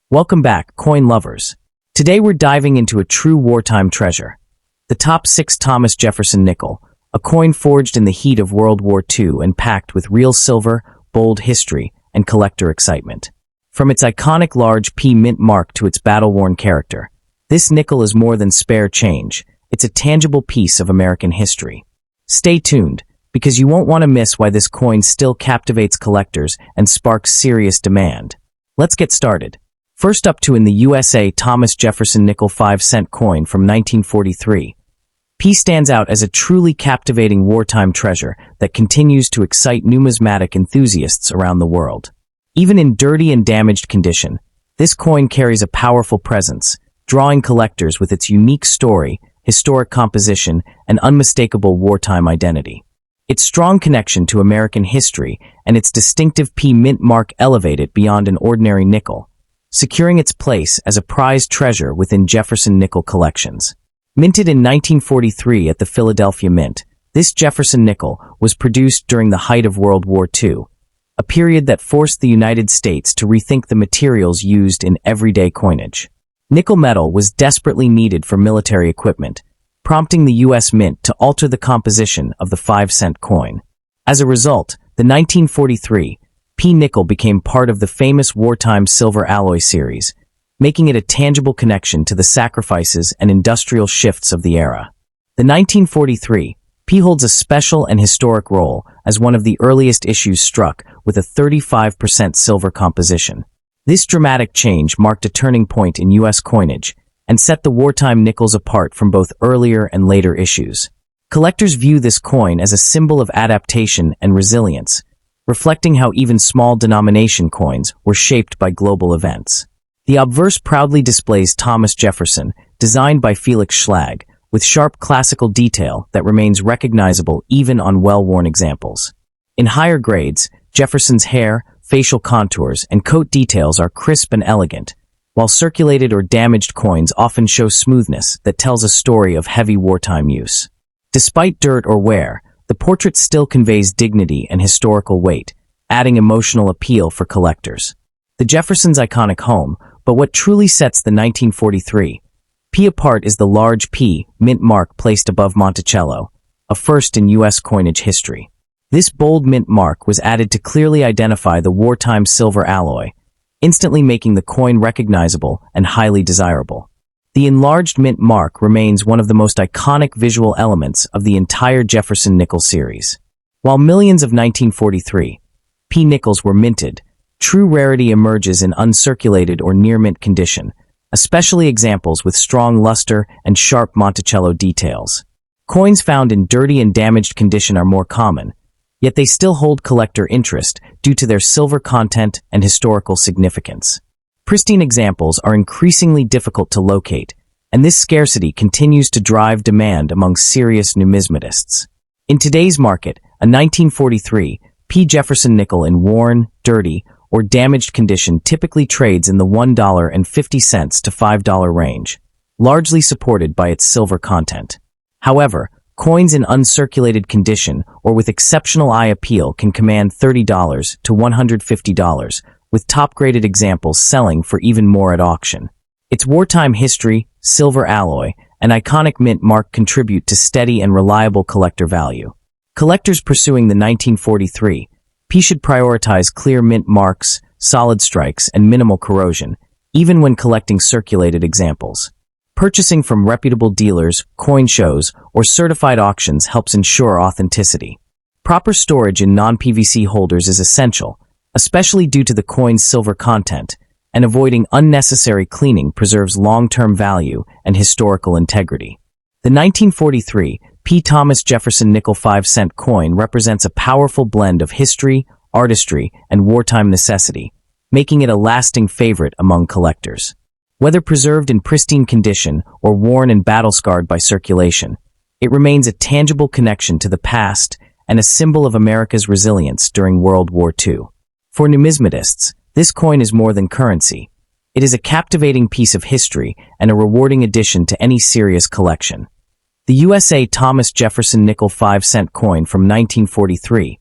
Welcome back, coin lovers. Today we're diving into a true wartime treasure. The top 6 Thomas Jefferson nickel, a coin forged in the heat of World War II and packed with real silver, bold history, and collector excitement. From its iconic large P mint mark to its battle-worn character, this nickel is more than spare change. It's a tangible piece of American history. Stay tuned, because you won't want to miss why this coin still captivates collectors and sparks serious demand. Let's get started. First up in the USA, Thomas Jefferson nickel 5-cent coin from 1943. P stands out as a truly captivating wartime treasure that continues to excite numismatic enthusiasts around the world. Even in dirty and damaged condition, this coin carries a powerful presence, drawing collectors with its unique story, historic composition, and unmistakable wartime identity. Its strong connection to American history and its distinctive P mint mark elevate it beyond an ordinary nickel, securing its place as a prized treasure within Jefferson nickel collections. Minted in 1943 at the Philadelphia Mint, this Jefferson nickel was produced during the height of World War II, a period that forced the United States to rethink the materials used in everyday coinage. Nickel metal was desperately needed for military equipment, prompting the U.S. Mint to alter the composition of the 5-cent coin. As a result, the 1943 P nickel became part of the famous wartime silver alloy series, making it a tangible connection to the sacrifices and industrial shifts of the era. The 1943 P holds a special and historic role as one of the earliest issues struck with a 35% silver composition. This dramatic change marked a turning point in U.S. coinage and set the wartime nickels apart from both earlier and later issues. Collectors view this coin as a symbol of adaptation and resilience, reflecting how even small denomination coins were shaped by global events. The obverse proudly displays Thomas Jefferson, designed by Felix Schlag, with sharp classical detail that remains recognizable even on well-worn examples. In higher grades, Jefferson's hair, facial contours, and coat details are crisp and elegant, while circulated or damaged coins often show smoothness that tells a story of heavy wartime use. Despite dirt or wear, the portrait still conveys dignity and historical weight, adding emotional appeal for collectors. The Jefferson's iconic home, but what truly sets the 1943 P apart is the large P mint mark placed above Monticello, a first in U.S. coinage history. This bold mint mark was added to clearly identify the wartime silver alloy, instantly making the coin recognizable and highly desirable. The enlarged mint mark remains one of the most iconic visual elements of the entire Jefferson nickel series. While millions of 1943 P nickels were minted, true rarity emerges in uncirculated or near-mint condition, especially examples with strong luster and sharp Monticello details. Coins found in dirty and damaged condition are more common, yet they still hold collector interest due to their silver content and historical significance. Pristine examples are increasingly difficult to locate, and this scarcity continues to drive demand among serious numismatists. In today's market, a 1943 P Jefferson nickel in worn, dirty, or damaged condition typically trades in the $1.50 to $5 range, largely supported by its silver content. However, coins in uncirculated condition or with exceptional eye appeal can command $30 to $150, with top-graded examples selling for even more at auction. Its wartime history, silver alloy, and iconic mint mark contribute to steady and reliable collector value. Collectors pursuing the 1943 P should prioritize clear mint marks, solid strikes, and minimal corrosion, even when collecting circulated examples. Purchasing from reputable dealers, coin shows, or certified auctions helps ensure authenticity. Proper storage in non-PVC holders is essential, especially due to the coin's silver content, and avoiding unnecessary cleaning preserves long-term value and historical integrity. The 1943 P. Thomas Jefferson nickel 5-cent coin represents a powerful blend of history, artistry, and wartime necessity, making it a lasting favorite among collectors. Whether preserved in pristine condition or worn and battle-scarred by circulation, it remains a tangible connection to the past and a symbol of America's resilience during World War II. For numismatists, this coin is more than currency. It is a captivating piece of history and a rewarding addition to any serious collection. The USA Thomas Jefferson nickel 5-cent coin from 1943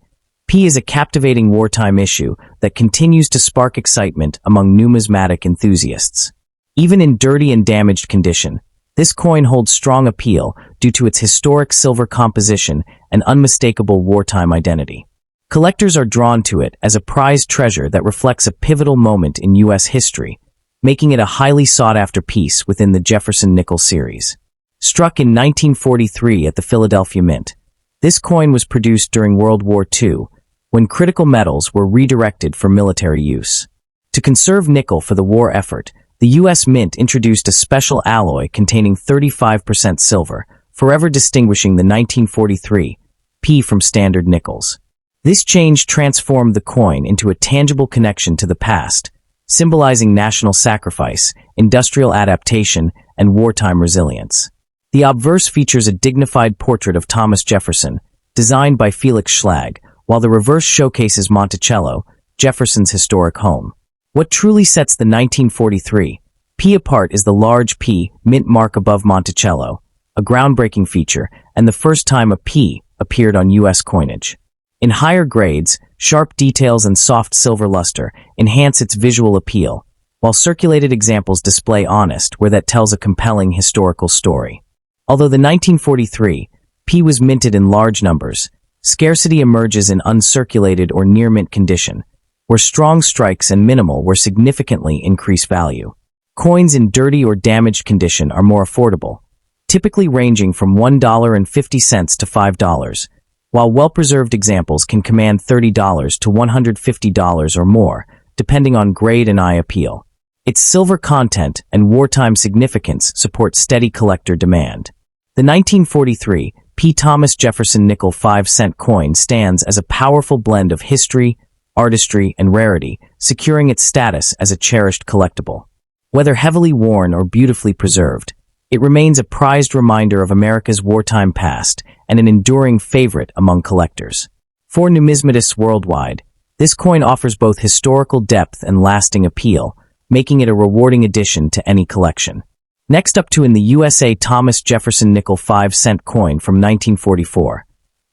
P is a captivating wartime issue that continues to spark excitement among numismatic enthusiasts. Even in dirty and damaged condition, this coin holds strong appeal due to its historic silver composition and unmistakable wartime identity. Collectors are drawn to it as a prized treasure that reflects a pivotal moment in U.S. history, making it a highly sought-after piece within the Jefferson nickel series. Struck in 1943 at the Philadelphia Mint, this coin was produced during World War II, when critical metals were redirected for military use. To conserve nickel for the war effort, the U.S. Mint introduced a special alloy containing 35% silver, forever distinguishing the 1943 P from standard nickels. This change transformed the coin into a tangible connection to the past, symbolizing national sacrifice, industrial adaptation, and wartime resilience. The obverse features a dignified portrait of Thomas Jefferson, designed by Felix Schlag, while the reverse showcases Monticello, Jefferson's historic home. What truly sets the 1943 P apart is the large P mint mark above Monticello, a groundbreaking feature and the first time a P appeared on U.S. coinage. In higher grades, sharp details and soft silver luster enhance its visual appeal, while circulated examples display honest where that tells a compelling historical story. Although the 1943 P was minted in large numbers, scarcity emerges in uncirculated or near-mint condition, where strong strikes and minimal were significantly increase value. Coins in dirty or damaged condition are more affordable, typically ranging from $1.50 to $5, while well-preserved examples can command $30 to $150 or more, depending on grade and eye appeal. Its silver content and wartime significance support steady collector demand. The 1943 P. Thomas Jefferson nickel 5-cent coin stands as a powerful blend of history, artistry, and rarity, securing its status as a cherished collectible. Whether heavily worn or beautifully preserved, it remains a prized reminder of America's wartime past and an enduring favorite among collectors. For numismatists worldwide, this coin offers both historical depth and lasting appeal, making it a rewarding addition to any collection. Next up in the USA Thomas Jefferson nickel 5-cent coin from 1944.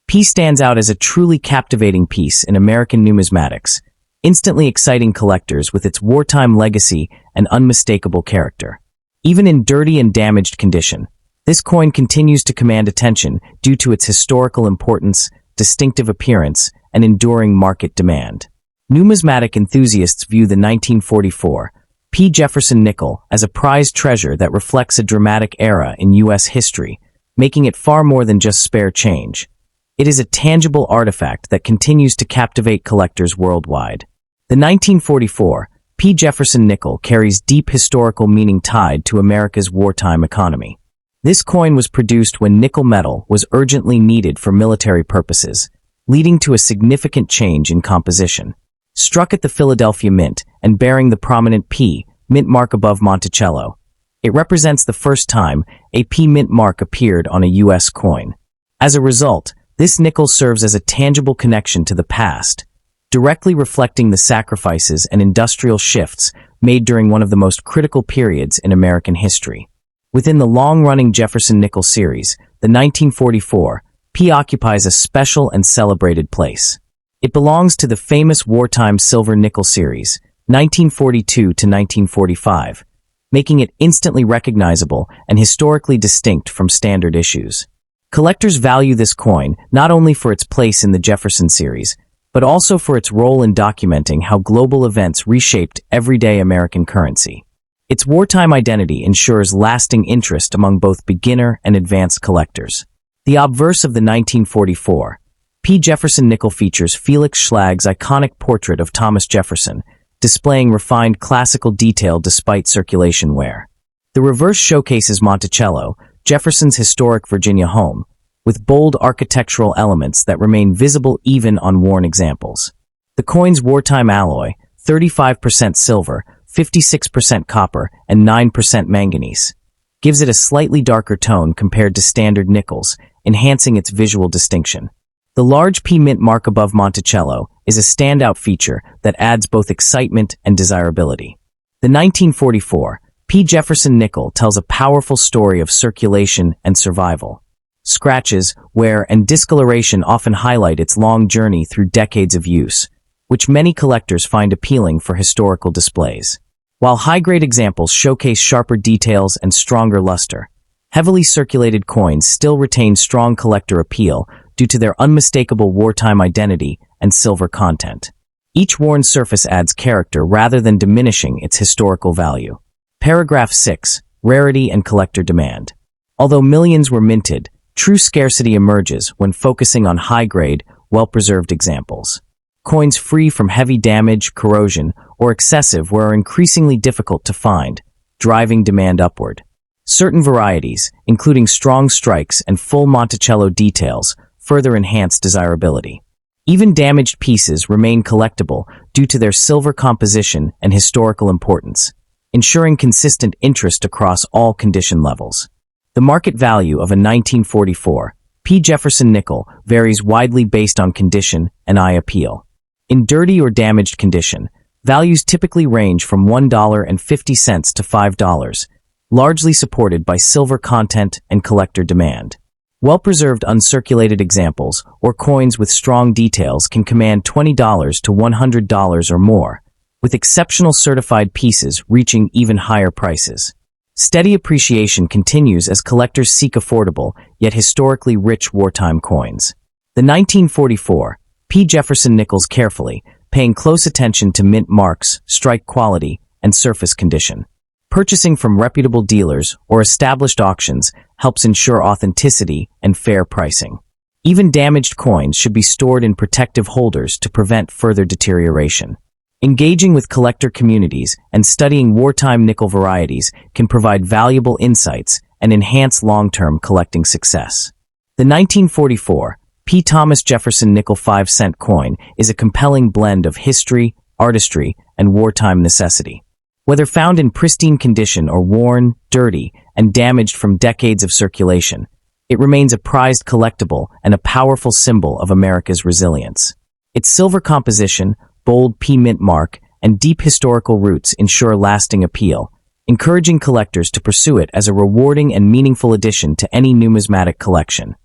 P stands out as a truly captivating piece in American numismatics, instantly exciting collectors with its wartime legacy and unmistakable character. Even in dirty and damaged condition, this coin continues to command attention due to its historical importance, distinctive appearance, and enduring market demand. Numismatic enthusiasts view the 1944 P. Jefferson nickel as a prized treasure that reflects a dramatic era in U.S. history, making it far more than just spare change. It is a tangible artifact that continues to captivate collectors worldwide. The 1944 P. Jefferson nickel carries deep historical meaning tied to America's wartime economy. This coin was produced when nickel metal was urgently needed for military purposes, leading to a significant change in composition. Struck at the Philadelphia Mint and bearing the prominent P mint mark above Monticello, it represents the first time a P mint mark appeared on a U.S. coin. As a result, this nickel serves as a tangible connection to the past, directly reflecting the sacrifices and industrial shifts made during one of the most critical periods in American history. Within the long-running Jefferson nickel series, the 1944 P occupies a special and celebrated place. It belongs to the famous wartime silver nickel series, 1942 to 1945, making it instantly recognizable and historically distinct from standard issues. Collectors value this coin not only for its place in the Jefferson series, but also for its role in documenting how global events reshaped everyday American currency. Its wartime identity ensures lasting interest among both beginner and advanced collectors. The obverse of the 1944 P. Jefferson nickel features Felix Schlag's iconic portrait of Thomas Jefferson, displaying refined classical detail despite circulation wear. The reverse showcases Monticello, Jefferson's historic Virginia home, with bold architectural elements that remain visible even on worn examples. The coin's wartime alloy, 35% silver, 56% copper, and 9% manganese, gives it a slightly darker tone compared to standard nickels, enhancing its visual distinction. The large P mint mark above Monticello is a standout feature that adds both excitement and desirability. The 1944 P. Jefferson nickel tells a powerful story of circulation and survival. Scratches, wear, and discoloration often highlight its long journey through decades of use, which many collectors find appealing for historical displays. While high-grade examples showcase sharper details and stronger luster, heavily circulated coins still retain strong collector appeal due to their unmistakable wartime identity and silver content. Each worn surface adds character rather than diminishing its historical value. Paragraph 6. Rarity and collector demand. Although millions were minted, true scarcity emerges when focusing on high-grade, well-preserved examples. Coins free from heavy damage, corrosion, or excessive wear are increasingly difficult to find, driving demand upward. Certain varieties, including strong strikes and full Monticello details, further enhance desirability. Even damaged pieces remain collectible due to their silver composition and historical importance, ensuring consistent interest across all condition levels. The market value of a 1944 P. Jefferson nickel varies widely based on condition and eye appeal. In dirty or damaged condition, values typically range from $1.50 to $5, largely supported by silver content and collector demand. Well-preserved uncirculated examples or coins with strong details can command $20 to $100 or more, with exceptional certified pieces reaching even higher prices. Steady appreciation continues as collectors seek affordable, yet historically rich wartime coins. The 1944 P. Jefferson nickels carefully, paying close attention to mint marks, strike quality, and surface condition. Purchasing from reputable dealers or established auctions helps ensure authenticity and fair pricing. Even damaged coins should be stored in protective holders to prevent further deterioration. Engaging with collector communities and studying wartime nickel varieties can provide valuable insights and enhance long-term collecting success. The 1944 P. Thomas Jefferson nickel 5-cent coin is a compelling blend of history, artistry, and wartime necessity. Whether found in pristine condition or worn, dirty, and damaged from decades of circulation, it remains a prized collectible and a powerful symbol of America's resilience. Its silver composition, bold P mint mark, and deep historical roots ensure lasting appeal, encouraging collectors to pursue it as a rewarding and meaningful addition to any numismatic collection.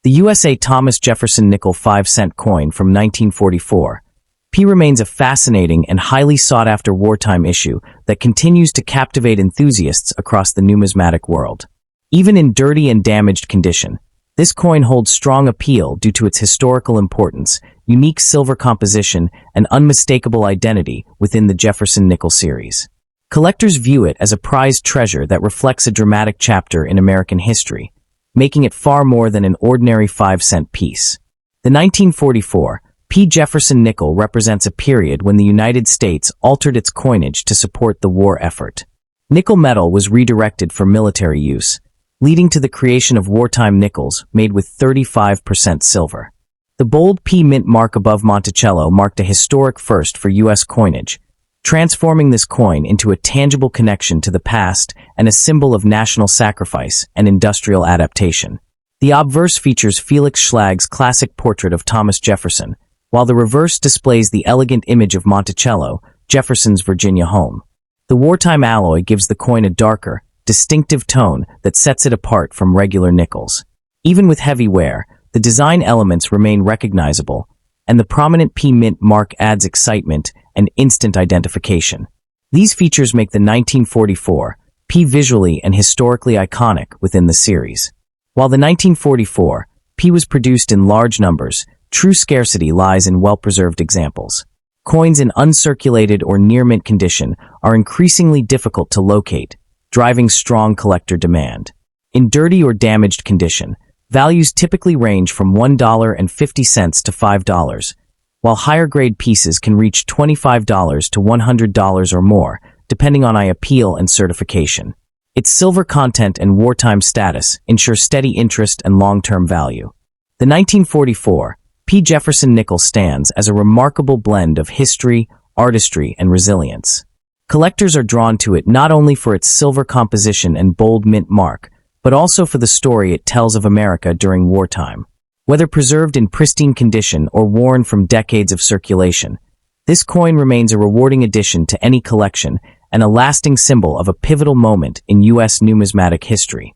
The USA Thomas Jefferson nickel 5-cent coin from 1944 P remains a fascinating and highly sought-after wartime issue that continues to captivate enthusiasts across the numismatic world. Even in dirty and damaged condition, this coin holds strong appeal due to its historical importance, unique silver composition, and unmistakable identity within the Jefferson nickel series. Collectors view it as a prized treasure that reflects a dramatic chapter in American history, making it far more than an ordinary 5-cent piece. The 1944 P. Jefferson nickel represents a period when the United States altered its coinage to support the war effort. Nickel metal was redirected for military use, leading to the creation of wartime nickels made with 35% silver. The bold P mint mark above Monticello marked a historic first for U.S. coinage, transforming this coin into a tangible connection to the past and a symbol of national sacrifice and industrial adaptation. The obverse features Felix Schlag's classic portrait of Thomas Jefferson, while the reverse displays the elegant image of Monticello, Jefferson's Virginia home. The wartime alloy gives the coin a darker, distinctive tone that sets it apart from regular nickels. Even with heavy wear, the design elements remain recognizable, and the prominent P mint mark adds excitement and instant identification. These features make the 1944 P visually and historically iconic within the series. While the 1944 P was produced in large numbers, true scarcity lies in well-preserved examples. Coins in uncirculated or near-mint condition are increasingly difficult to locate, driving strong collector demand. In dirty or damaged condition, values typically range from $1.50 to $5, while higher-grade pieces can reach $25 to $100 or more, depending on eye appeal and certification. Its silver content and wartime status ensure steady interest and long-term value. The 1944 P. Jefferson nickel stands as a remarkable blend of history, artistry, and resilience. Collectors are drawn to it not only for its silver composition and bold mint mark, but also for the story it tells of America during wartime. Whether preserved in pristine condition or worn from decades of circulation, this coin remains a rewarding addition to any collection and a lasting symbol of a pivotal moment in U.S. numismatic history.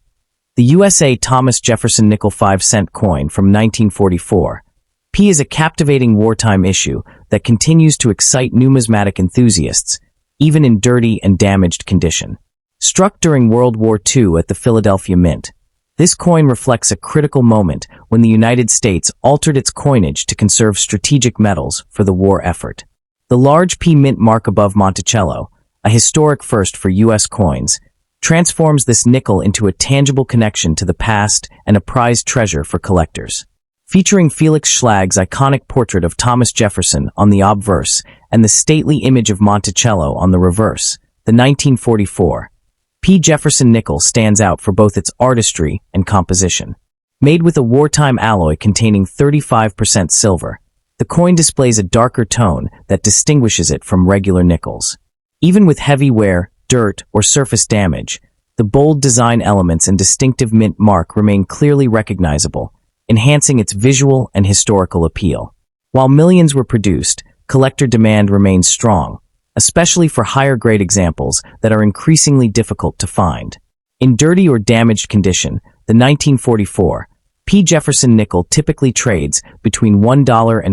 The USA Thomas Jefferson nickel 5-cent coin from 1944. P is a captivating wartime issue that continues to excite numismatic enthusiasts, even in dirty and damaged condition. Struck during World War II at the Philadelphia Mint, this coin reflects a critical moment when the United States altered its coinage to conserve strategic metals for the war effort. The large P mint mark above Monticello, a historic first for U.S. coins, transforms this nickel into a tangible connection to the past and a prized treasure for collectors. Featuring Felix Schlag's iconic portrait of Thomas Jefferson on the obverse and the stately image of Monticello on the reverse, the 1944 P. Jefferson nickel stands out for both its artistry and composition. Made with a wartime alloy containing 35% silver, the coin displays a darker tone that distinguishes it from regular nickels. Even with heavy wear, dirt, or surface damage, the bold design elements and distinctive mint mark remain clearly recognizable, enhancing its visual and historical appeal. While millions were produced, collector demand remains strong, especially for higher-grade examples that are increasingly difficult to find. In dirty or damaged condition, the 1944 P. Jefferson nickel typically trades between $1.50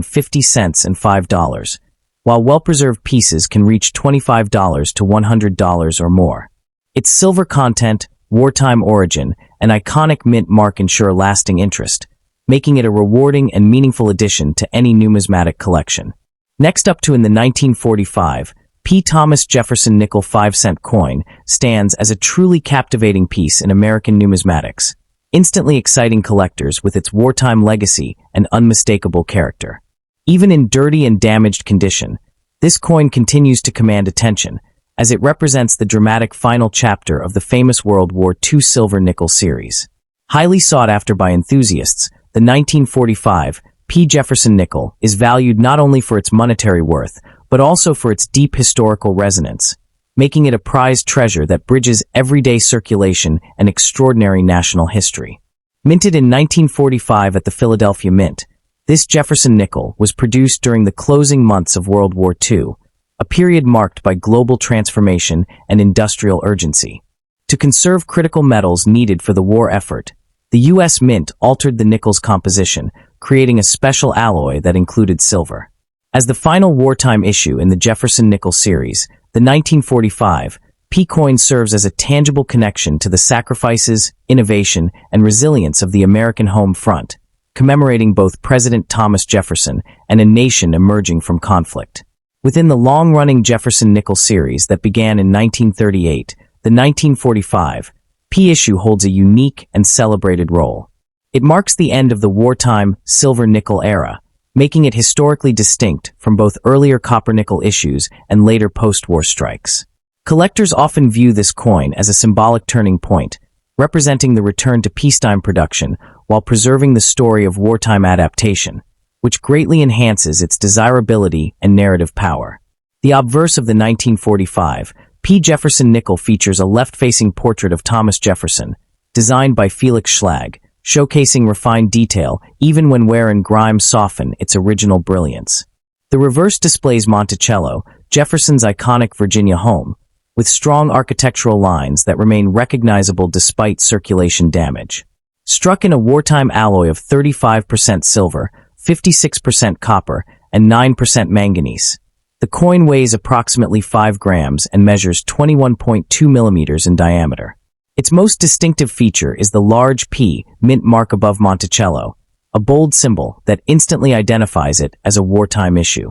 and $5, while well-preserved pieces can reach $25 to $100 or more. Its silver content, wartime origin, and iconic mint mark ensure lasting interest, making it a rewarding and meaningful addition to any numismatic collection. Next up in the 1945 P. Thomas Jefferson nickel 5-cent coin stands as a truly captivating piece in American numismatics, instantly exciting collectors with its wartime legacy and unmistakable character. Even in dirty and damaged condition, this coin continues to command attention, as it represents the dramatic final chapter of the famous World War II silver-nickel series. Highly sought after by enthusiasts, the 1945 P. Jefferson nickel is valued not only for its monetary worth, but also for its deep historical resonance, making it a prized treasure that bridges everyday circulation and extraordinary national history. Minted in 1945 at the Philadelphia Mint, this Jefferson nickel was produced during the closing months of World War II, a period marked by global transformation and industrial urgency. To conserve critical metals needed for the war effort, the U.S. Mint altered the nickel's composition, creating a special alloy that included silver. As the final wartime issue in the Jefferson nickel series, the 1945 P coin serves as a tangible connection to the sacrifices, innovation, and resilience of the American home front, commemorating both President Thomas Jefferson and a nation emerging from conflict. Within the long-running Jefferson nickel series that began in 1938, the 1945 P issue holds a unique and celebrated role. It marks the end of the wartime silver-nickel era, making it historically distinct from both earlier copper-nickel issues and later post-war strikes. Collectors often view this coin as a symbolic turning point, representing the return to peacetime production while preserving the story of wartime adaptation, which greatly enhances its desirability and narrative power. The obverse of the 1945 P. Jefferson nickel features a left-facing portrait of Thomas Jefferson, designed by Felix Schlag, showcasing refined detail even when wear and grime soften its original brilliance. The reverse displays Monticello, Jefferson's iconic Virginia home, with strong architectural lines that remain recognizable despite circulation damage. Struck in a wartime alloy of 35% silver, 56% copper, and 9% manganese, the coin weighs approximately 5 grams and measures 21.2 millimeters in diameter. Its most distinctive feature is the large P mint mark above Monticello, a bold symbol that instantly identifies it as a wartime issue.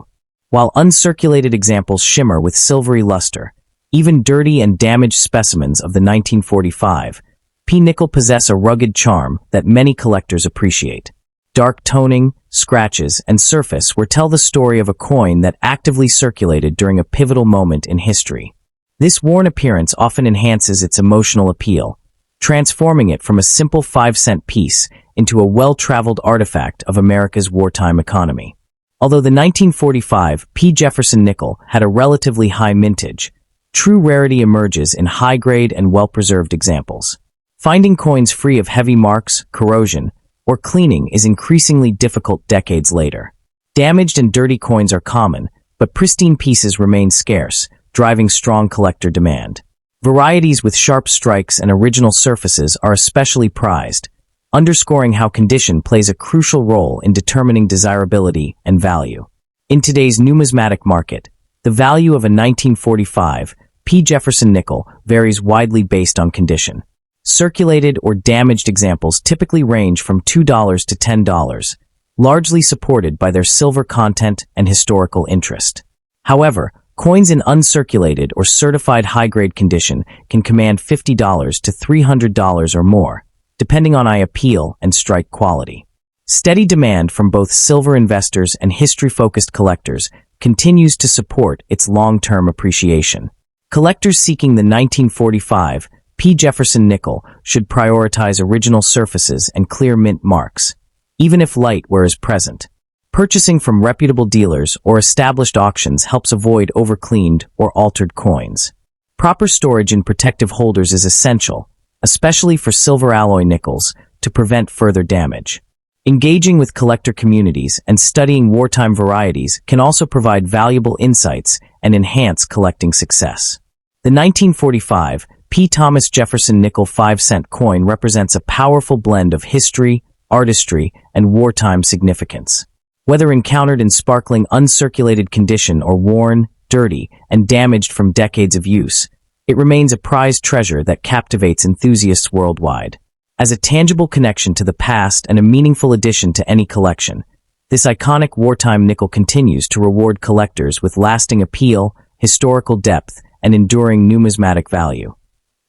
While uncirculated examples shimmer with silvery luster, even dirty and damaged specimens of the 1945 P nickel possess a rugged charm that many collectors appreciate. Dark toning, scratches, and surface wear tell the story of a coin that actively circulated during a pivotal moment in history. This worn appearance often enhances its emotional appeal, transforming it from a simple 5-cent piece into a well-traveled artifact of America's wartime economy. Although the 1945 P. Jefferson nickel had a relatively high mintage, true rarity emerges in high-grade and well-preserved examples. Finding coins free of heavy marks, corrosion, or cleaning is increasingly difficult decades later. Damaged and dirty coins are common, but pristine pieces remain scarce, driving strong collector demand. Varieties with sharp strikes and original surfaces are especially prized, underscoring how condition plays a crucial role in determining desirability and value. In today's numismatic market, the value of a 1945 P. Jefferson nickel varies widely based on condition. Circulated or damaged examples typically range from $2 to $10, largely supported by their silver content and historical interest. However, coins in uncirculated or certified high-grade condition can command $50 to $300 or more, depending on eye appeal and strike quality. Steady demand from both silver investors and history-focused collectors continues to support its long-term appreciation. Collectors seeking the 1945 P. Jefferson nickel should prioritize original surfaces and clear mint marks, even if light wear is present. Purchasing from reputable dealers or established auctions helps avoid overcleaned or altered coins. Proper storage in protective holders is essential, especially for silver alloy nickels, to prevent further damage. Engaging with collector communities and studying wartime varieties can also provide valuable insights and enhance collecting success. The 1945 P. Thomas Jefferson nickel 5-cent coin represents a powerful blend of history, artistry, and wartime significance. Whether encountered in sparkling uncirculated condition or worn, dirty, and damaged from decades of use, it remains a prized treasure that captivates enthusiasts worldwide. As a tangible connection to the past and a meaningful addition to any collection, this iconic wartime nickel continues to reward collectors with lasting appeal, historical depth, and enduring numismatic value.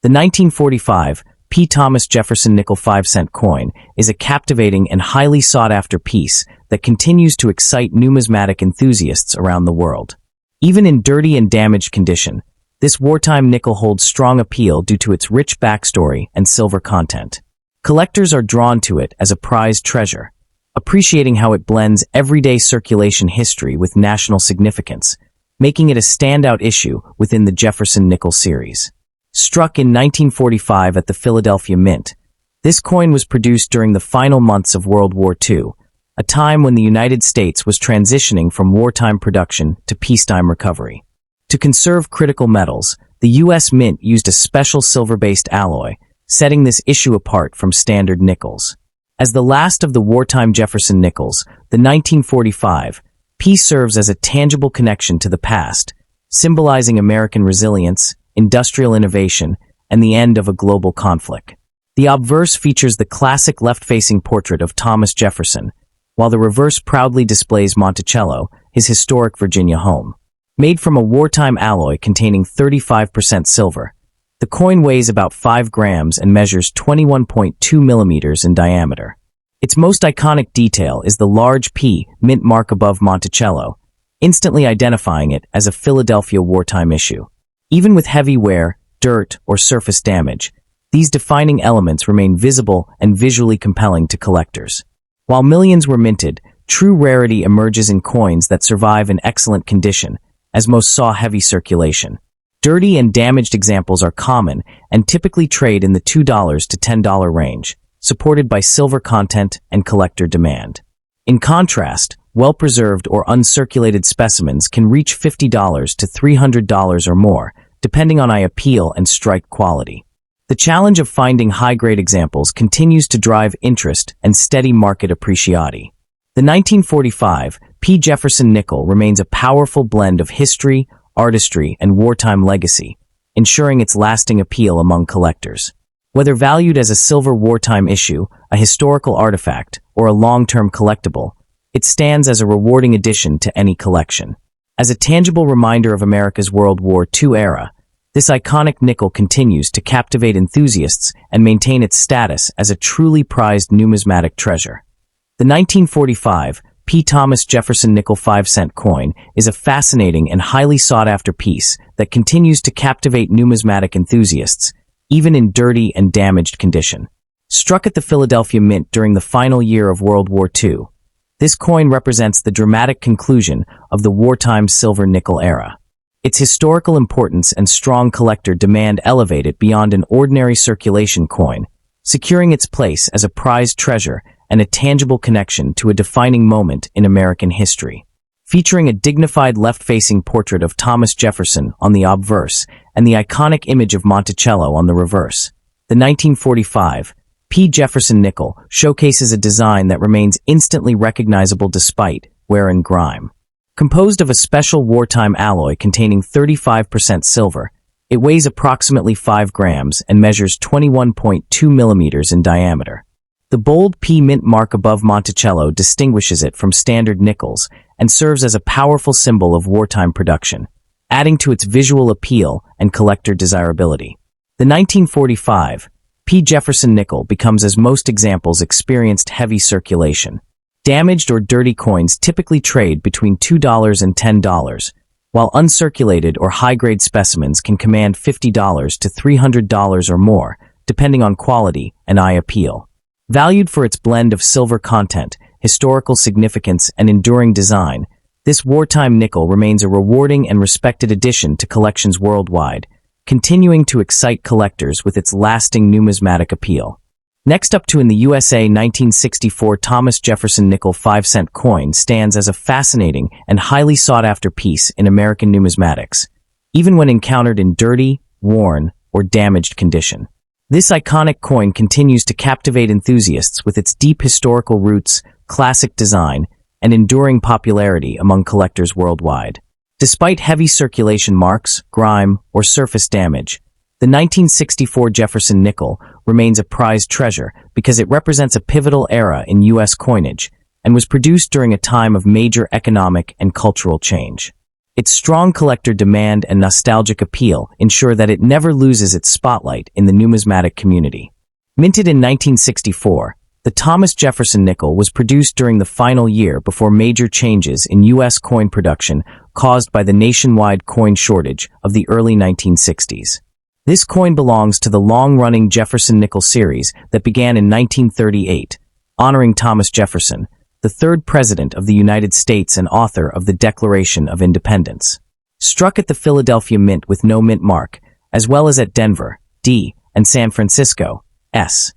The 1945 P. Thomas Jefferson nickel 5-cent coin is a captivating and highly sought-after piece that continues to excite numismatic enthusiasts around the world. Even in dirty and damaged condition, this wartime nickel holds strong appeal due to its rich backstory and silver content. Collectors are drawn to it as a prized treasure, appreciating how it blends everyday circulation history with national significance, making it a standout issue within the Jefferson nickel series. Struck in 1945 at the Philadelphia Mint, this coin was produced during the final months of World War II, a time when the United States was transitioning from wartime production to peacetime recovery. To conserve critical metals, the U.S. Mint used a special silver-based alloy, setting this issue apart from standard nickels. As the last of the wartime Jefferson nickels, the 1945 P serves as a tangible connection to the past, symbolizing American resilience, industrial innovation, and the end of a global conflict. The obverse features the classic left-facing portrait of Thomas Jefferson, while the reverse proudly displays Monticello, his historic Virginia home. Made from a wartime alloy containing 35% silver, the coin weighs about 5 grams and measures 21.2 millimeters in diameter. Its most iconic detail is the large P mint mark above Monticello, instantly identifying it as a Philadelphia wartime issue. Even with heavy wear, dirt, or surface damage, these defining elements remain visible and visually compelling to collectors. While millions were minted, true rarity emerges in coins that survive in excellent condition, as most saw heavy circulation. Dirty and damaged examples are common and typically trade in the $2 to $10 range, supported by silver content and collector demand. In contrast, well-preserved or uncirculated specimens can reach $50 to $300 or more, depending on eye appeal and strike quality. The challenge of finding high-grade examples continues to drive interest and steady market appreciation. The 1945 P. Jefferson nickel remains a powerful blend of history, artistry, and wartime legacy, ensuring its lasting appeal among collectors. Whether valued as a silver wartime issue, a historical artifact, or a long-term collectible, it stands as a rewarding addition to any collection. As a tangible reminder of America's World War II era, this iconic nickel continues to captivate enthusiasts and maintain its status as a truly prized numismatic treasure. The 1945 P. Thomas Jefferson nickel 5-cent coin is a fascinating and highly sought-after piece that continues to captivate numismatic enthusiasts, even in dirty and damaged condition. Struck at the Philadelphia Mint during the final year of World War II, this coin represents the dramatic conclusion of the wartime silver-nickel era. Its historical importance and strong collector demand elevate it beyond an ordinary circulation coin, securing its place as a prized treasure and a tangible connection to a defining moment in American history. featuring a dignified left-facing portrait of Thomas Jefferson on the obverse and the iconic image of Monticello on the reverse. The 1945 P. Jefferson nickel showcases a design that remains instantly recognizable despite wear and grime. Composed of a special wartime alloy containing 35% silver, it weighs approximately 5 grams and measures 21.2 millimeters in diameter. The bold P mint mark above Monticello distinguishes it from standard nickels and serves as a powerful symbol of wartime production, adding to its visual appeal and collector desirability. The 1945 P. Jefferson nickel becomes, as most examples experienced heavy circulation. Damaged or dirty coins typically trade between $2 and $10, while uncirculated or high-grade specimens can command $50 to $300 or more, depending on quality and eye appeal. Valued for its blend of silver content, historical significance, and enduring design, this wartime nickel remains a rewarding and respected addition to collections worldwide, continuing to excite collectors with its lasting numismatic appeal. Next up in the USA, 1964 Thomas Jefferson nickel 5-cent coin stands as a fascinating and highly sought-after piece in American numismatics, even when encountered in dirty, worn, or damaged condition. This iconic coin continues to captivate enthusiasts with its deep historical roots, classic design, and enduring popularity among collectors worldwide. Despite heavy circulation marks, grime, or surface damage, the 1964 Jefferson nickel remains a prized treasure because it represents a pivotal era in U.S. coinage and was produced during a time of major economic and cultural change. Its strong collector demand and nostalgic appeal ensure that it never loses its spotlight in the numismatic community. Minted in 1964, the Thomas Jefferson nickel was produced during the final year before major changes in U.S. coin production caused by the nationwide coin shortage of the early 1960s. This coin belongs to the long-running Jefferson nickel series that began in 1938, honoring Thomas Jefferson, the third president of the United States and author of the Declaration of Independence. Struck at the Philadelphia Mint with no mint mark, as well as at Denver, D, and San Francisco, S.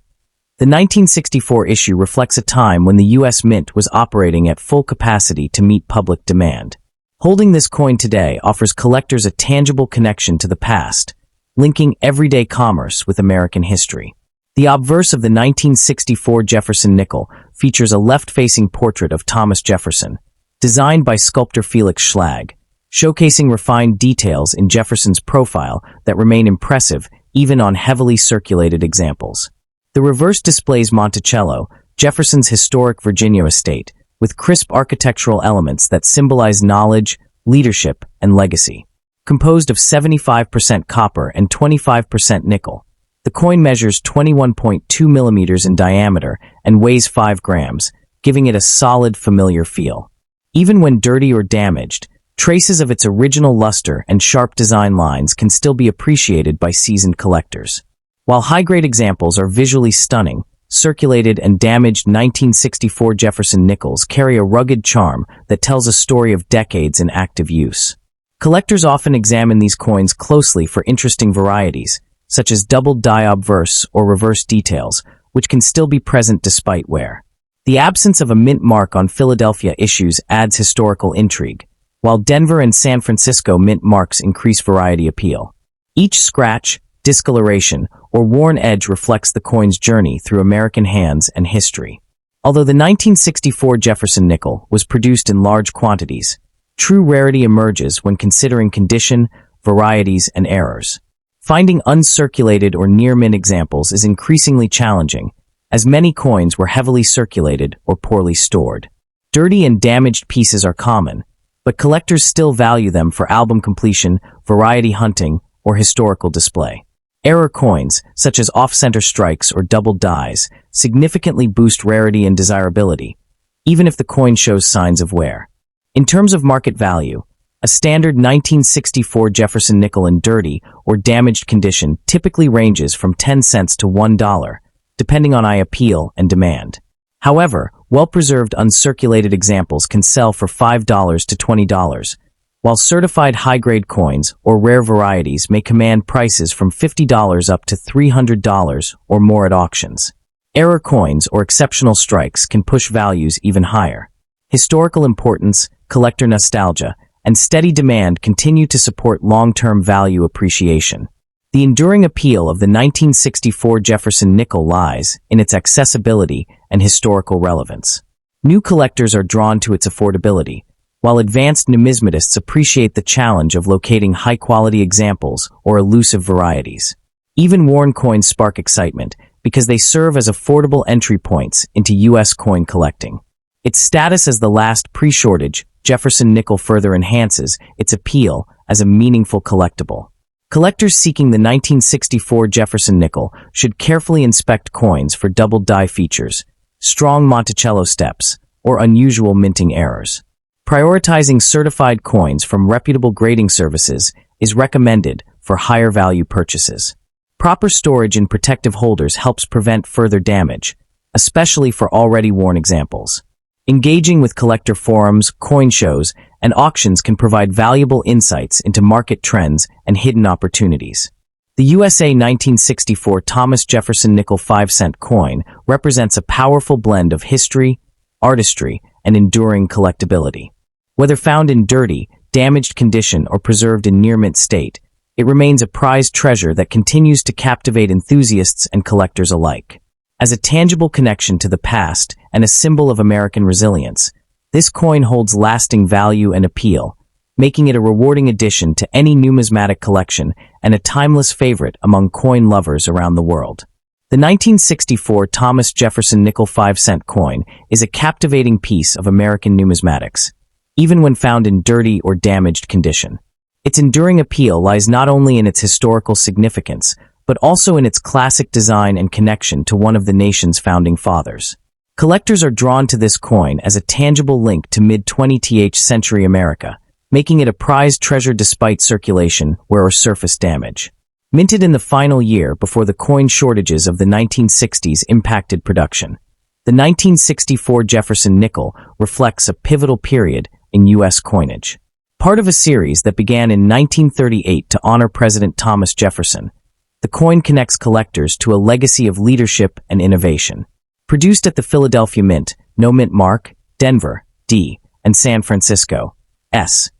The 1964 issue reflects a time when the U.S. Mint was operating at full capacity to meet public demand. Holding this coin today offers collectors a tangible connection to the past, linking everyday commerce with American history. The obverse of the 1964 Jefferson nickel features a left-facing portrait of Thomas Jefferson, designed by sculptor Felix Schlag, showcasing refined details in Jefferson's profile that remain impressive even on heavily circulated examples. The reverse displays Monticello, Jefferson's historic Virginia estate, with crisp architectural elements that symbolize knowledge, leadership, and legacy. Composed of 75% copper and 25% nickel, the coin measures 21.2 millimeters in diameter and weighs 5 grams, giving it a solid, familiar feel. Even when dirty or damaged, traces of its original luster and sharp design lines can still be appreciated by seasoned collectors. While high-grade examples are visually stunning, circulated and damaged 1964 Jefferson nickels carry a rugged charm that tells a story of decades in active use. Collectors often examine these coins closely for interesting varieties, such as doubled die obverse or reverse details, which can still be present despite wear. The absence of a mint mark on Philadelphia issues adds historical intrigue, while Denver and San Francisco mint marks increase variety appeal. Each scratch, discoloration, or worn edge reflects the coin's journey through American hands and history. Although the 1964 Jefferson nickel was produced in large quantities, true rarity emerges when considering condition, varieties, and errors. Finding uncirculated or near-mint examples is increasingly challenging, as many coins were heavily circulated or poorly stored. Dirty and damaged pieces are common, but collectors still value them for album completion, variety hunting, or historical display. Error coins, such as off-center strikes or doubled dies, significantly boost rarity and desirability, even if the coin shows signs of wear. In terms of market value, a standard 1964 Jefferson nickel in dirty or damaged condition typically ranges from 10 cents to $1, depending on eye appeal and demand. However, well-preserved uncirculated examples can sell for $5 to $20, while certified high-grade coins or rare varieties may command prices from $50 up to $300 or more at auctions. Error coins or exceptional strikes can push values even higher. Historical importance, collector nostalgia, and steady demand continue to support long-term value appreciation. The enduring appeal of the 1964 Jefferson nickel lies in its accessibility and historical relevance. New collectors are drawn to its affordability, while advanced numismatists appreciate the challenge of locating high-quality examples or elusive varieties. Even worn coins spark excitement because they serve as affordable entry points into U.S. coin collecting. Its status as the last pre-shortage Jefferson nickel further enhances its appeal as a meaningful collectible. Collectors seeking the 1964 Jefferson nickel should carefully inspect coins for double die features, strong Monticello steps, or unusual minting errors. Prioritizing certified coins from reputable grading services is recommended for higher value purchases. Proper storage in protective holders helps prevent further damage, especially for already worn examples. Engaging with collector forums, coin shows, and auctions can provide valuable insights into market trends and hidden opportunities. The USA 1964 Thomas Jefferson nickel 5-cent coin represents a powerful blend of history, artistry, and enduring collectability. Whether found in dirty, damaged condition or preserved in near-mint state, it remains a prized treasure that continues to captivate enthusiasts and collectors alike. As a tangible connection to the past and a symbol of American resilience, this coin holds lasting value and appeal, making it a rewarding addition to any numismatic collection and a timeless favorite among coin lovers around the world. The 1964 Thomas Jefferson nickel 5-cent coin is a captivating piece of American numismatics, even when found in dirty or damaged condition. Its enduring appeal lies not only in its historical significance, but also in its classic design and connection to one of the nation's founding fathers. Collectors are drawn to this coin as a tangible link to mid-20th century America, making it a prized treasure despite circulation wear or surface damage. Minted in the final year before the coin shortages of the 1960s impacted production, the 1964 Jefferson nickel reflects a pivotal period in U.S. coinage. Part of a series that began in 1938 to honor President Thomas Jefferson, the coin connects collectors to a legacy of leadership and innovation. Produced at the Philadelphia Mint, No Mint Mark, Denver, D, and San Francisco, S.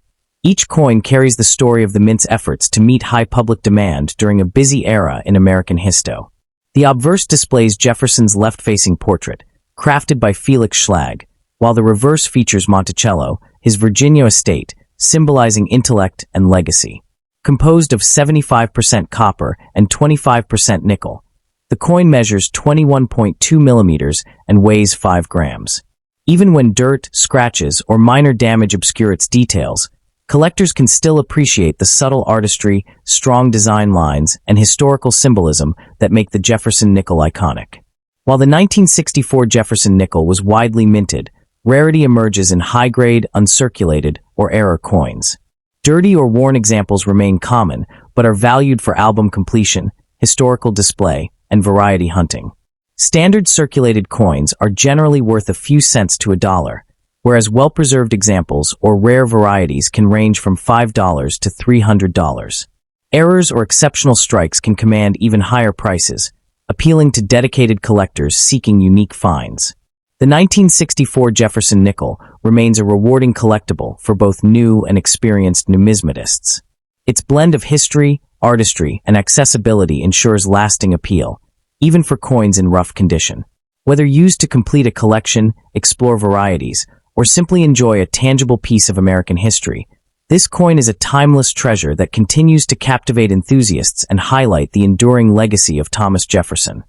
Each coin carries the story of the Mint's efforts to meet high public demand during a busy era in American histo. The obverse displays Jefferson's left-facing portrait, crafted by Felix Schlag, while the reverse features Monticello, his Virginia estate, symbolizing intellect and legacy. Composed of 75% copper and 25% nickel, the coin measures 21.2 millimeters and weighs 5 grams. Even when dirt, scratches, or minor damage obscure its details, collectors can still appreciate the subtle artistry, strong design lines, and historical symbolism that make the Jefferson nickel iconic. While the 1964 Jefferson nickel was widely minted, rarity emerges in high-grade, uncirculated, or error coins. Dirty or worn examples remain common, but are valued for album completion, historical display, and variety hunting. Standard circulated coins are generally worth a few cents to $1, whereas well-preserved examples or rare varieties can range from $5 to $300. Errors or exceptional strikes can command even higher prices, appealing to dedicated collectors seeking unique finds. The 1964 Jefferson nickel remains a rewarding collectible for both new and experienced numismatists. Its blend of history, artistry, and accessibility ensures lasting appeal, even for coins in rough condition. Whether used to complete a collection, explore varieties, or simply enjoy a tangible piece of American history, this coin is a timeless treasure that continues to captivate enthusiasts and highlight the enduring legacy of Thomas Jefferson.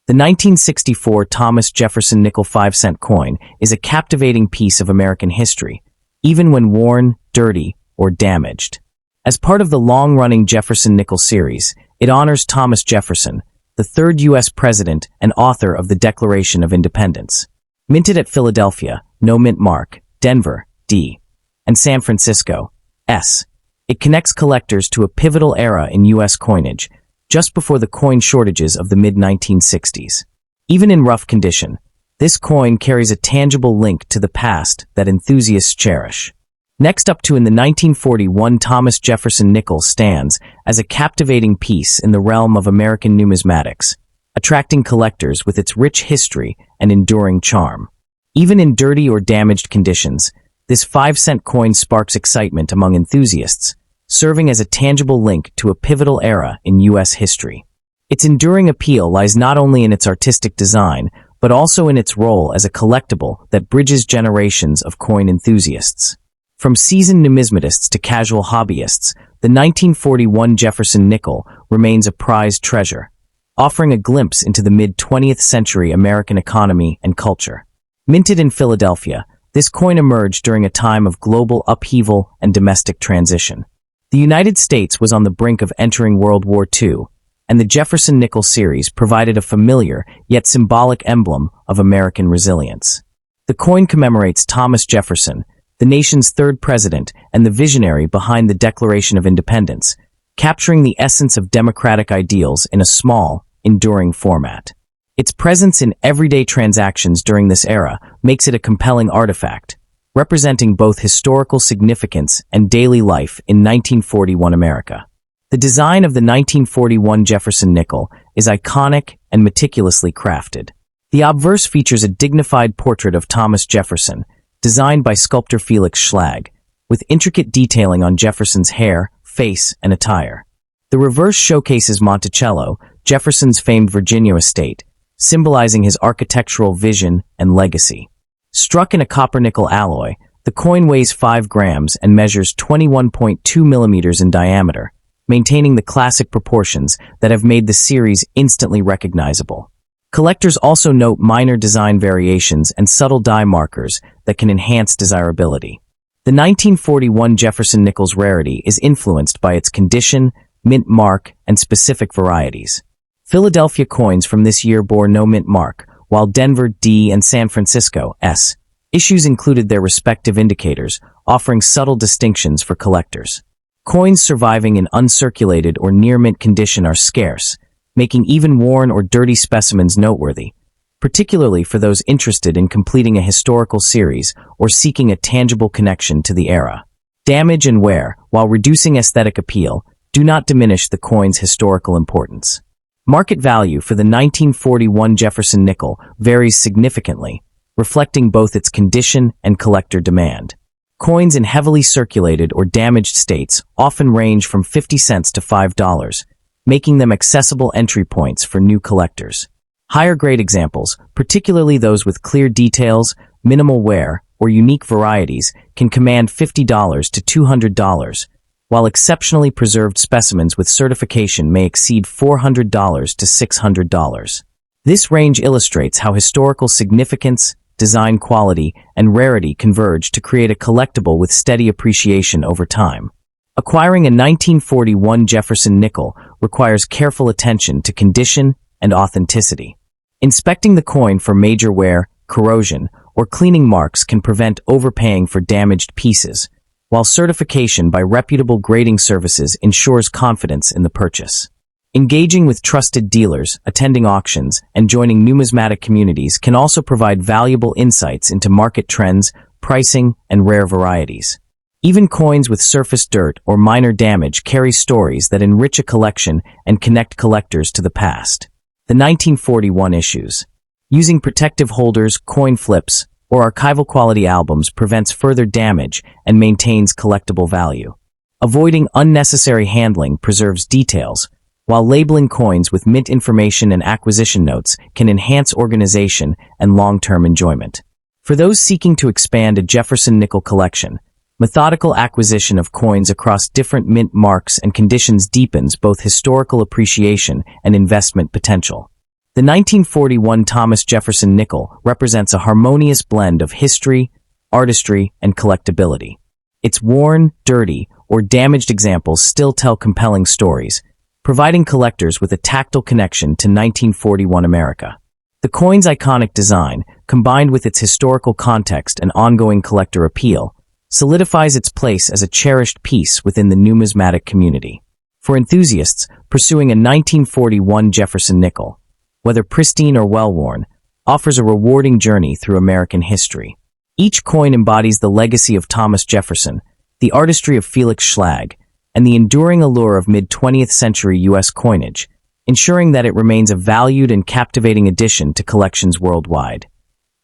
The 1964 Thomas Jefferson nickel 5-cent coin is a captivating piece of American history, even when worn, dirty, or damaged. As part of the long-running Jefferson nickel series, it honors Thomas Jefferson, the third U.S. president and author of the Declaration of Independence. Minted at Philadelphia, No Mint Mark, Denver, D, and San Francisco, S. It connects collectors to a pivotal era in U.S. coinage, just before the coin shortages of the mid-1960s. Even in rough condition, this coin carries a tangible link to the past that enthusiasts cherish. Next up in the 1941 Thomas Jefferson nickel stands as a captivating piece in the realm of American numismatics, attracting collectors with its rich history and enduring charm. Even in dirty or damaged conditions, this 5-cent coin sparks excitement among enthusiasts, serving as a tangible link to a pivotal era in U.S. history. Its enduring appeal lies not only in its artistic design, but also in its role as a collectible that bridges generations of coin enthusiasts. From seasoned numismatists to casual hobbyists, the 1941 Jefferson nickel remains a prized treasure, offering a glimpse into the mid-20th century American economy and culture. Minted in Philadelphia, this coin emerged during a time of global upheaval and domestic transition. The United States was on the brink of entering World War II, and the Jefferson nickel series provided a familiar yet symbolic emblem of American resilience. The coin commemorates Thomas Jefferson, the nation's third president and the visionary behind the Declaration of Independence, capturing the essence of democratic ideals in a small, enduring format. Its presence in everyday transactions during this era makes it a compelling artifact, representing both historical significance and daily life in 1941 America. The design of the 1941 Jefferson nickel is iconic and meticulously crafted. The obverse features a dignified portrait of Thomas Jefferson, designed by sculptor Felix Schlag, with intricate detailing on Jefferson's hair, face, and attire. The reverse showcases Monticello, Jefferson's famed Virginia estate, symbolizing his architectural vision and legacy. Struck in a copper-nickel alloy, the coin weighs 5 grams and measures 21.2 millimeters in diameter, maintaining the classic proportions that have made the series instantly recognizable. Collectors also note minor design variations and subtle die markers that can enhance desirability. The 1941 Jefferson nickel's rarity is influenced by its condition, mint mark, and specific varieties. Philadelphia coins from this year bore no mint mark, while Denver D and San Francisco S issues included their respective indicators, offering subtle distinctions for collectors. Coins surviving in uncirculated or near-mint condition are scarce, making even worn or dirty specimens noteworthy, particularly for those interested in completing a historical series or seeking a tangible connection to the era. Damage and wear, while reducing aesthetic appeal, do not diminish the coin's historical importance. Market value for the 1941 Jefferson nickel varies significantly, reflecting both its condition and collector demand. Coins in heavily circulated or damaged states often range from 50 cents to $5, making them accessible entry points for new collectors. Higher-grade examples, particularly those with clear details, minimal wear, or unique varieties, can command $50 to $200, while exceptionally preserved specimens with certification may exceed $400 to $600. This range illustrates how historical significance, design quality, and rarity converge to create a collectible with steady appreciation over time. Acquiring a 1941 Jefferson nickel requires careful attention to condition and authenticity. Inspecting the coin for major wear, corrosion, or cleaning marks can prevent overpaying for damaged pieces, while certification by reputable grading services ensures confidence in the purchase. Engaging with trusted dealers, attending auctions, and joining numismatic communities can also provide valuable insights into market trends, pricing, and rare varieties. Even coins with surface dirt or minor damage carry stories that enrich a collection and connect collectors to the past. The 1941 issues. Using protective holders, coin flips, or archival quality albums prevents further damage and maintains collectible value. Avoiding unnecessary handling preserves details, while labeling coins with mint information and acquisition notes can enhance organization and long-term enjoyment. For those seeking to expand a Jefferson nickel collection, methodical acquisition of coins across different mint marks and conditions deepens both historical appreciation and investment potential. The 1941 Thomas Jefferson nickel represents a harmonious blend of history, artistry, and collectability. Its worn, dirty, or damaged examples still tell compelling stories, providing collectors with a tactile connection to 1941 America. The coin's iconic design, combined with its historical context and ongoing collector appeal, solidifies its place as a cherished piece within the numismatic community. For enthusiasts pursuing a 1941 Jefferson nickel, whether pristine or well-worn, offers a rewarding journey through American history. Each coin embodies the legacy of Thomas Jefferson, the artistry of Felix Schlag, and the enduring allure of mid-20th century U.S. coinage, ensuring that it remains a valued and captivating addition to collections worldwide.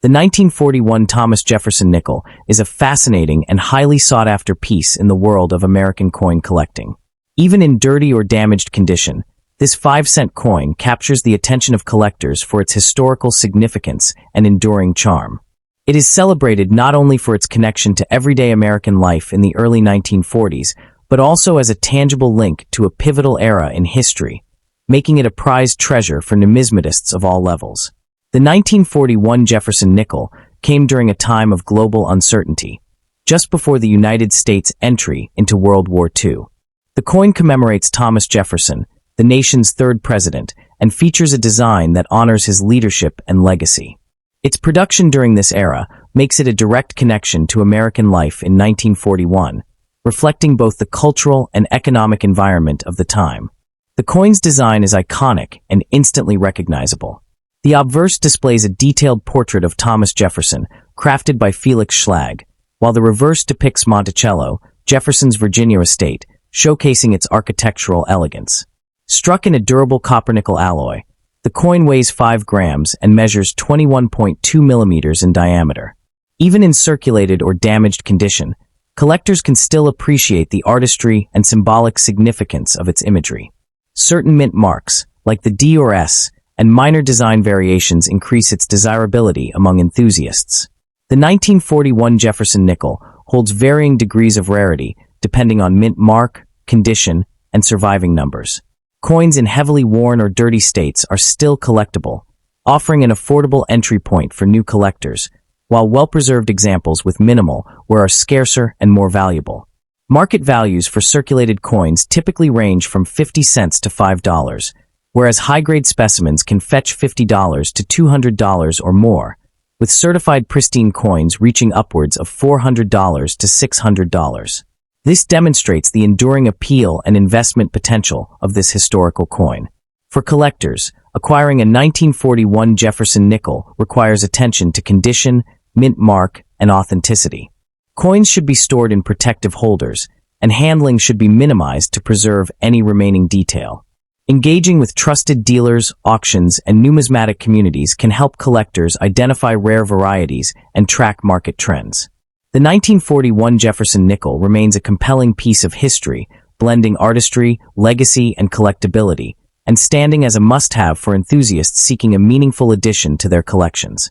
The 1941 Thomas Jefferson nickel is a fascinating and highly sought-after piece in the world of American coin collecting. Even in dirty or damaged condition, this 5-cent coin captures the attention of collectors for its historical significance and enduring charm. It is celebrated not only for its connection to everyday American life in the early 1940s, but also as a tangible link to a pivotal era in history, making it a prized treasure for numismatists of all levels. The 1941 Jefferson nickel came during a time of global uncertainty, just before the United States' entry into World War II. The coin commemorates Thomas Jefferson, the nation's third president, and features a design that honors his leadership and legacy. Its production during this era makes it a direct connection to American life in 1941, reflecting both the cultural and economic environment of the time. The coin's design is iconic and instantly recognizable. The obverse displays a detailed portrait of Thomas Jefferson, crafted by Felix Schlag, while the reverse depicts Monticello, Jefferson's Virginia estate, showcasing its architectural elegance. Struck in a durable copper-nickel alloy, the coin weighs 5 grams and measures 21.2 millimeters in diameter. Even in circulated or damaged condition, collectors can still appreciate the artistry and symbolic significance of its imagery. Certain mint marks, like the D or S, and minor design variations increase its desirability among enthusiasts. The 1941 Jefferson nickel holds varying degrees of rarity depending on mint mark, condition, and surviving numbers. Coins in heavily worn or dirty states are still collectible, offering an affordable entry point for new collectors, while well-preserved examples with minimal wear are scarcer and more valuable. Market values for circulated coins typically range from 50 cents to $5, whereas high-grade specimens can fetch $50 to $200 or more, with certified pristine coins reaching upwards of $400 to $600. This demonstrates the enduring appeal and investment potential of this historical coin. For collectors, acquiring a 1941 Jefferson nickel requires attention to condition, mint mark, and authenticity. Coins should be stored in protective holders, and handling should be minimized to preserve any remaining detail. Engaging with trusted dealers, auctions, and numismatic communities can help collectors identify rare varieties and track market trends. The 1941 Jefferson nickel remains a compelling piece of history, blending artistry, legacy, and collectability, and standing as a must-have for enthusiasts seeking a meaningful addition to their collections.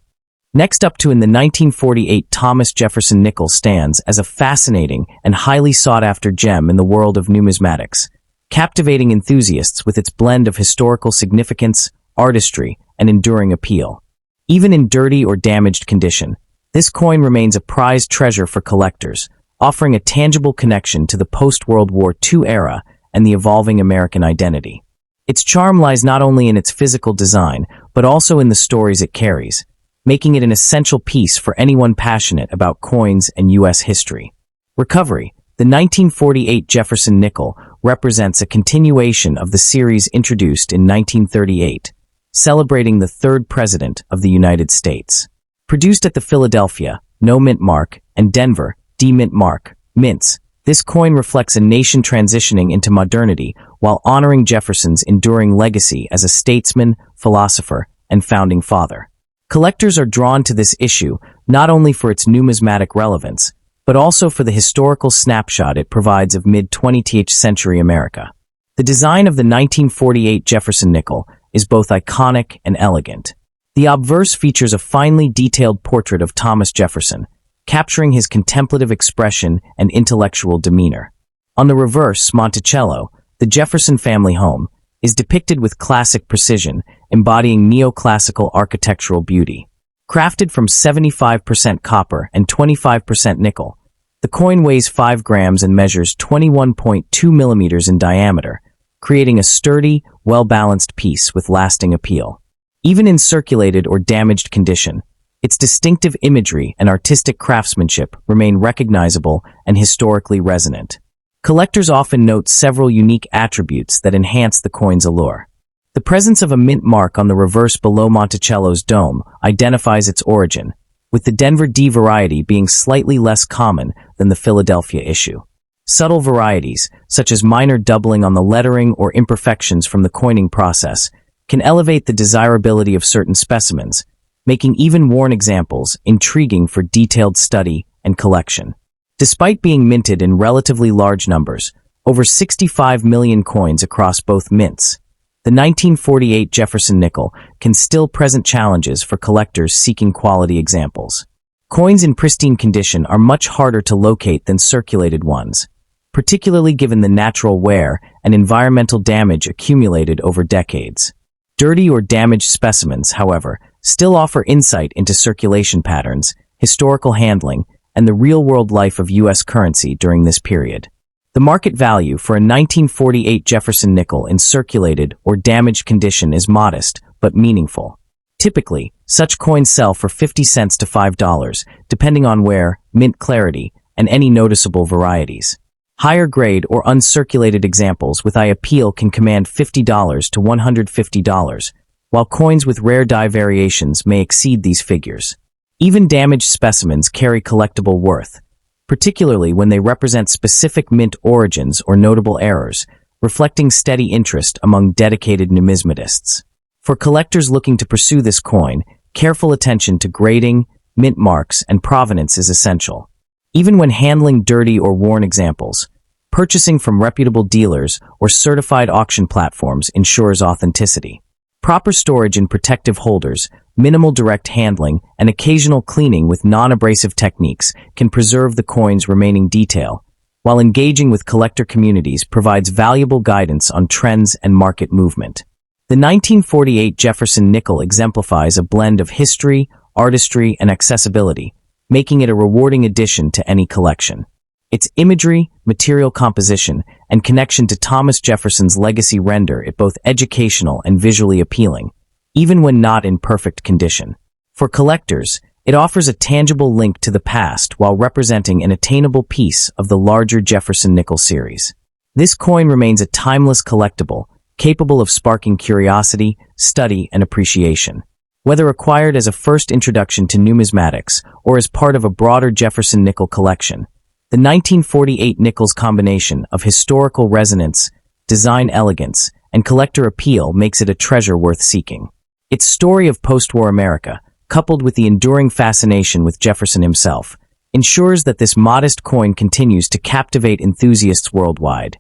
Next up to in the 1948 Thomas Jefferson nickel stands as a fascinating and highly sought-after gem in the world of numismatics, captivating enthusiasts with its blend of historical significance, artistry, and enduring appeal. Even in dirty or damaged condition, this coin remains a prized treasure for collectors, offering a tangible connection to the post-World War II era and the evolving American identity. Its charm lies not only in its physical design, but also in the stories it carries, making it an essential piece for anyone passionate about coins and U.S. history. Recovery. The 1948 Jefferson nickel represents a continuation of the series introduced in 1938, celebrating the third president of the United States. Produced at the Philadelphia, No Mint Mark, and Denver, D Mint Mark, mints, this coin reflects a nation transitioning into modernity while honoring Jefferson's enduring legacy as a statesman, philosopher, and founding father. Collectors are drawn to this issue not only for its numismatic relevance, but also for the historical snapshot it provides of mid-20th century America. The design of the 1948 Jefferson nickel is both iconic and elegant. The obverse features a finely detailed portrait of Thomas Jefferson, capturing his contemplative expression and intellectual demeanor. On the reverse, Monticello, the Jefferson family home, is depicted with classic precision, embodying neoclassical architectural beauty. Crafted from 75% copper and 25% nickel, the coin weighs 5 grams and measures 21.2 millimeters in diameter, creating a sturdy, well-balanced piece with lasting appeal. Even in circulated or damaged condition, its distinctive imagery and artistic craftsmanship remain recognizable and historically resonant. Collectors often note several unique attributes that enhance the coin's allure. The presence of a mint mark on the reverse below Monticello's dome identifies its origin, with the Denver D variety being slightly less common than the Philadelphia issue. Subtle varieties, such as minor doubling on the lettering or imperfections from the coining process, can elevate the desirability of certain specimens, making even worn examples intriguing for detailed study and collection. Despite being minted in relatively large numbers, over 65 million coins across both mints, the 1948 Jefferson nickel can still present challenges for collectors seeking quality examples. Coins in pristine condition are much harder to locate than circulated ones, particularly given the natural wear and environmental damage accumulated over decades. Dirty or damaged specimens, however, still offer insight into circulation patterns, historical handling, and the real-world life of U.S. currency during this period. The market value for a 1948 Jefferson nickel in circulated or damaged condition is modest, but meaningful. Typically, such coins sell for 50 cents to $5, depending on wear, mint clarity, and any noticeable varieties. Higher grade or uncirculated examples with eye appeal can command $50 to $150, while coins with rare die variations may exceed these figures. Even damaged specimens carry collectible worth, particularly when they represent specific mint origins or notable errors, reflecting steady interest among dedicated numismatists. For collectors looking to pursue this coin, careful attention to grading, mint marks, and provenance is essential. Even when handling dirty or worn examples, purchasing from reputable dealers or certified auction platforms ensures authenticity. Proper storage in protective holders, minimal direct handling, and occasional cleaning with non-abrasive techniques can preserve the coin's remaining detail, while engaging with collector communities provides valuable guidance on trends and market movement. The 1948 Jefferson nickel exemplifies a blend of history, artistry, and accessibility, making it a rewarding addition to any collection. Its imagery, material composition, and connection to Thomas Jefferson's legacy render it both educational and visually appealing, even when not in perfect condition. For collectors, it offers a tangible link to the past while representing an attainable piece of the larger Jefferson nickel series. This coin remains a timeless collectible, capable of sparking curiosity, study, and appreciation. Whether acquired as a first introduction to numismatics or as part of a broader Jefferson nickel collection, the 1948 nickel's combination of historical resonance, design elegance, and collector appeal makes it a treasure worth seeking. Its story of post-war America, coupled with the enduring fascination with Jefferson himself, ensures that this modest coin continues to captivate enthusiasts worldwide.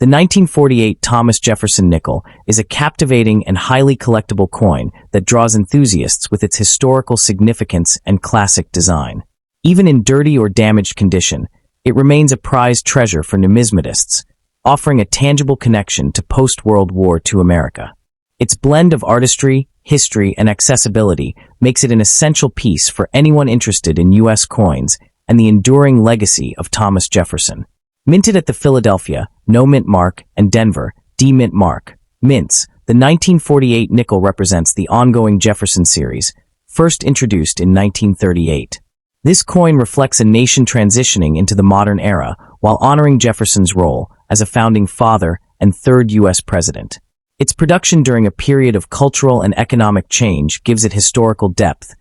The 1948 Thomas Jefferson nickel is a captivating and highly collectible coin that draws enthusiasts with its historical significance and classic design. Even in dirty or damaged condition, it remains a prized treasure for numismatists, offering a tangible connection to post-World War II America. Its blend of artistry, history, and accessibility makes it an essential piece for anyone interested in U.S. coins and the enduring legacy of Thomas Jefferson. Minted at the Philadelphia, No Mint Mark, and Denver, D Mint Mark, mints, the 1948 nickel represents the ongoing Jefferson series, first introduced in 1938. This coin reflects a nation transitioning into the modern era while honoring Jefferson's role as a founding father and third U.S. president. Its production during a period of cultural and economic change gives it historical depth,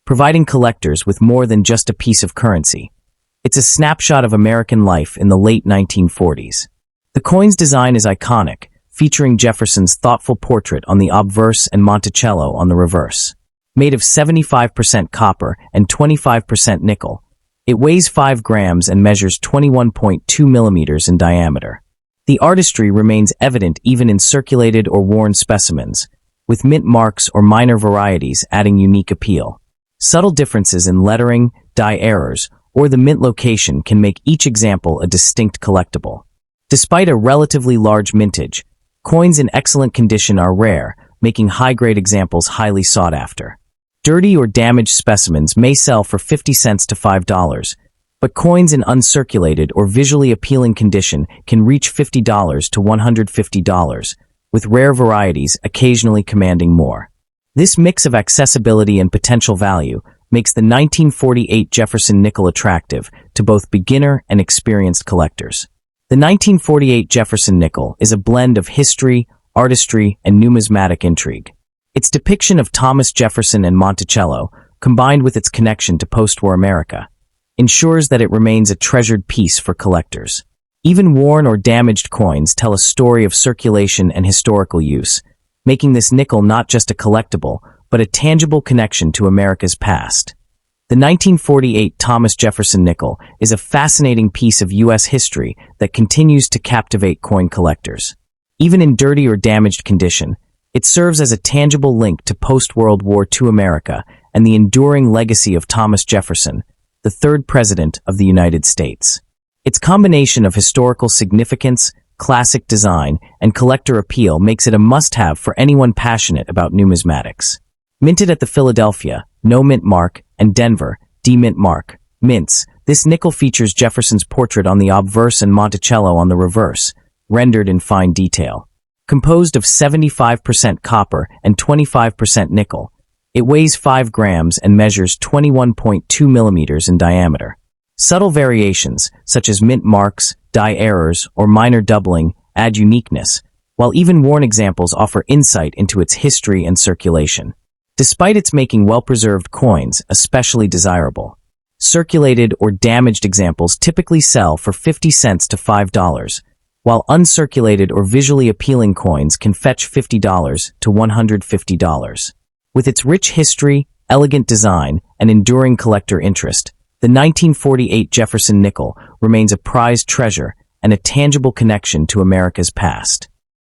providing collectors with more than just a piece of currency. It's a snapshot of American life in the late 1940s. The coin's design is iconic, featuring Jefferson's thoughtful portrait on the obverse and Monticello on the reverse. Made of 75% copper and 25% nickel, it weighs 5 grams and measures 21.2 millimeters in diameter. The artistry remains evident even in circulated or worn specimens, with mint marks or minor varieties adding unique appeal. Subtle differences in lettering, die errors, or the mint location can make each example a distinct collectible. Despite a relatively large mintage, coins in excellent condition are rare, making high-grade examples highly sought after. Dirty or damaged specimens may sell for 50 cents to $5, but coins in uncirculated or visually appealing condition can reach $50 to $150, with rare varieties occasionally commanding more. This mix of accessibility and potential value makes the 1948 Jefferson nickel attractive to both beginner and experienced collectors. The 1948 Jefferson nickel is a blend of history, artistry, and numismatic intrigue. Its depiction of Thomas Jefferson and Monticello, combined with its connection to post-war America, ensures that it remains a treasured piece for collectors. Even worn or damaged coins tell a story of circulation and historical use, making this nickel not just a collectible, but but a tangible connection to America's past. The 1948 Thomas Jefferson nickel is a fascinating piece of U.S. history that continues to captivate coin collectors. Even in dirty or damaged condition, it serves as a tangible link to post-World War II America and the enduring legacy of Thomas Jefferson, the third President of the United States. Its combination of historical significance, classic design, and collector appeal makes it a must-have for anyone passionate about numismatics. Minted at the Philadelphia, No Mint Mark, and Denver, D Mint Mark, mints, this nickel features Jefferson's portrait on the obverse and Monticello on the reverse, rendered in fine detail. Composed of 75% copper and 25% nickel, it weighs 5 grams and measures 21.2 millimeters in diameter. Subtle variations, such as mint marks, die errors, or minor doubling, add uniqueness, while even worn examples offer insight into its history and circulation. Despite its making well-preserved coins especially desirable, circulated or damaged examples typically sell for 50 cents to $5, while uncirculated or visually appealing coins can fetch $50 to $150. With its rich history, elegant design, and enduring collector interest, the 1948 Jefferson nickel remains a prized treasure and a tangible connection to America's past.